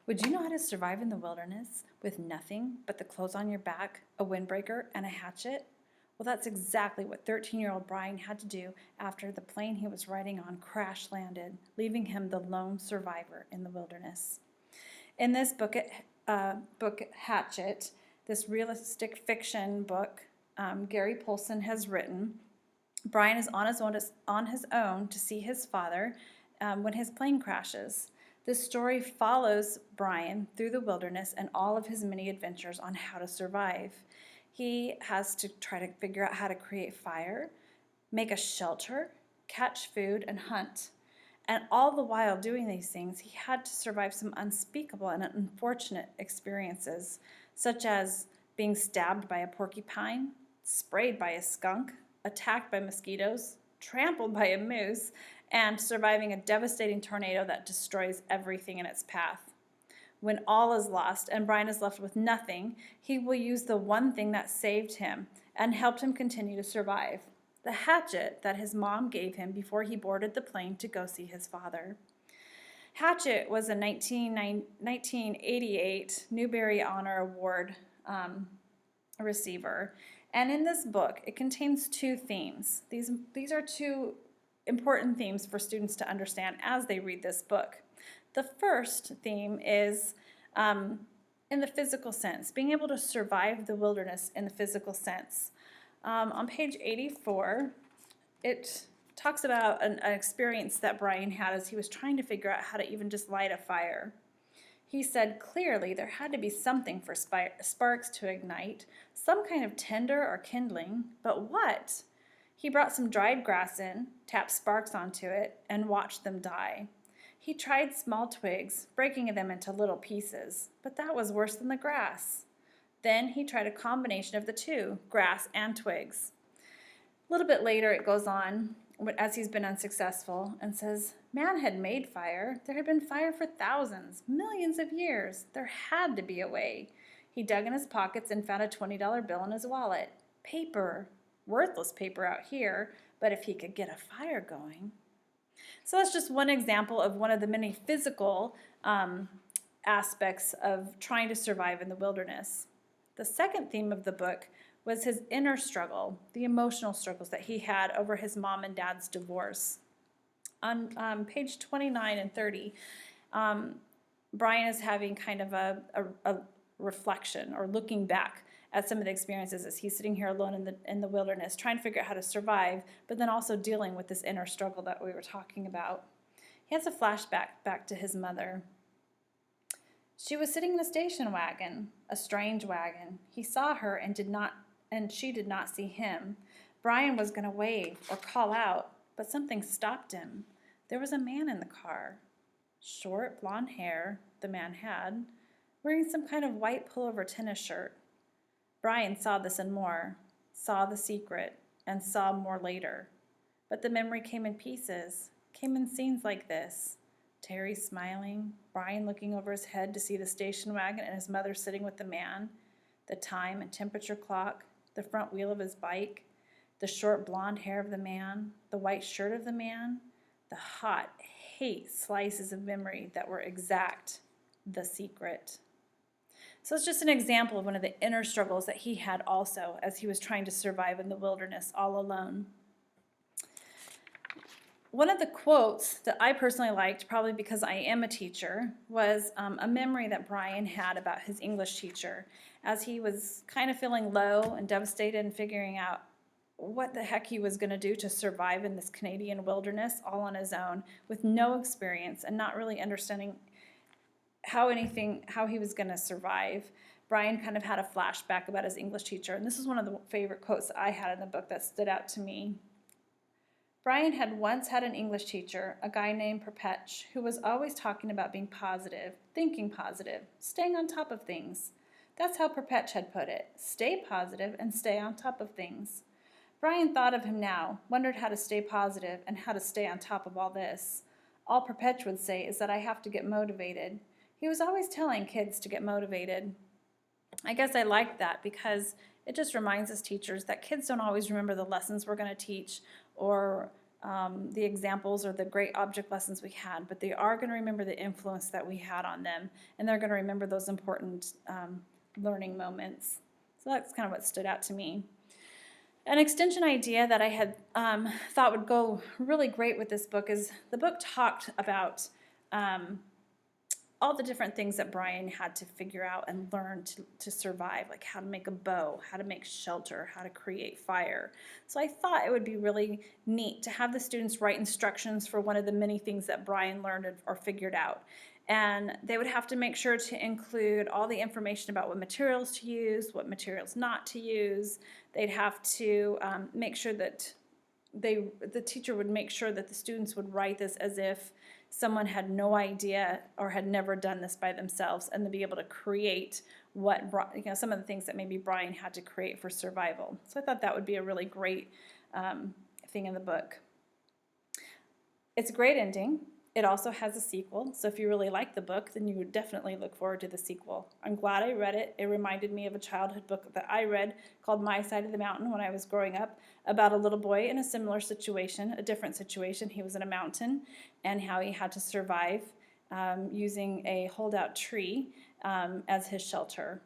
Would you know how to survive in the wilderness with nothing but the clothes on your back, a windbreaker, and a hatchet? Well, that's exactly what 13-year-old Brian had to do after the plane he was riding on crash landed, leaving him the lone survivor in the wilderness. In this book Hatchet, this realistic fiction book Gary Polson has written, Brian is on his own to see his father when his plane crashes. This story follows Brian through the wilderness and all of his many adventures on how to survive. He has to try to figure out how to create fire, make a shelter, catch food, and hunt. And all the while doing these things, he had to survive some unspeakable and unfortunate experiences, such as being stabbed by a porcupine, sprayed by a skunk, attacked by mosquitoes, trampled by a moose, and surviving a devastating tornado that destroys everything in its path. When all is lost and Brian is left with nothing, he will use the one thing that saved him and helped him continue to survive: the hatchet that his mom gave him before he boarded the plane to go see his father. Hatchet was a 1988 Newbery Honor Award receiver. And in this book, it contains two themes. These are two important themes for students to understand as they read this book. The first theme is in the physical sense, being able to survive the wilderness in the physical sense. On page 84, it talks about an experience that Brian had as he was trying to figure out how to even just light a fire. He said clearly there had to be something for sparks to ignite, some kind of tinder or kindling, but what? He brought some dried grass in, tapped sparks onto it, and watched them die. He tried small twigs, breaking them into little pieces, but that was worse than the grass. Then he tried a combination of the two, grass and twigs. A little bit later it goes on, as he's been unsuccessful, and says, man had made fire. There had been fire for thousands, millions of years. There had to be a way. He dug in his pockets and found a $20 bill in his wallet. Paper. Worthless paper out here, but if he could get a fire going. So that's just one example of one of the many physical aspects of trying to survive in the wilderness. The second theme of the book was his inner struggle, the emotional struggles that he had over his mom and dad's divorce. On page 29 and 30, Brian is having kind of a reflection or looking back at some of the experiences as he's sitting here alone in the wilderness, trying to figure out how to survive, but then also dealing with this inner struggle that we were talking about. He has a flashback back to his mother. She was sitting in a station wagon, a strange wagon. He saw her and she did not see him. Brian was going to wave or call out, but something stopped him. There was a man in the car. Short blonde hair, the man had, wearing some kind of white pullover tennis shirt. Brian saw this and more, saw the secret, and saw more later. But the memory came in pieces, came in scenes like this. Terry smiling, Brian looking over his head to see the station wagon and his mother sitting with the man, the time and temperature clock, the front wheel of his bike, the short blonde hair of the man, the white shirt of the man, the hot, hate slices of memory that were exact, the secret. So it's just an example of one of the inner struggles that he had also as he was trying to survive in the wilderness all alone. One of the quotes that I personally liked, probably because I am a teacher, was a memory that Brian had about his English teacher as he was kind of feeling low and devastated and figuring out what the heck he was going to do to survive in this Canadian wilderness all on his own with no experience and not really understanding how he was going to survive. Brian kind of had a flashback about his English teacher, and this is one of the favorite quotes that I had in the book that stood out to me. Brian had once had an English teacher, a guy named Perpetch, who was always talking about being positive, thinking positive, staying on top of things. That's how Perpetch had put it: stay positive and stay on top of things. Brian thought of him now, wondered how to stay positive and how to stay on top of all this. All Perpetch would say is that I have to get motivated. He was always telling kids to get motivated. I guess I liked that because it just reminds us teachers that kids don't always remember the lessons we're going to teach or the examples or the great object lessons we had, but they are going to remember the influence that we had on them, and they're going to remember those important learning moments. So that's kind of what stood out to me. An extension idea that I had thought would go really great with this book is the book talked about all the different things that Brian had to figure out and learn to survive, like how to make a bow, how to make shelter, how to create fire. So I thought it would be really neat to have the students write instructions for one of the many things that Brian learned or figured out. And they would have to make sure to include all the information about what materials to use, what materials not to use. They'd have to make sure that the teacher would make sure that the students would write this as if someone had no idea or had never done this by themselves, and to be able to create what, some of the things that maybe Brian had to create for survival. So I thought that would be a really great thing in the book. It's a great ending. It also has a sequel, so if you really like the book, then you would definitely look forward to the sequel. I'm glad I read it. It reminded me of a childhood book that I read called My Side of the Mountain when I was growing up, about a little boy in a similar situation, a different situation. He was in a mountain, and how he had to survive using a holdout tree as his shelter.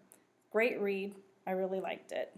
Great read. I really liked it.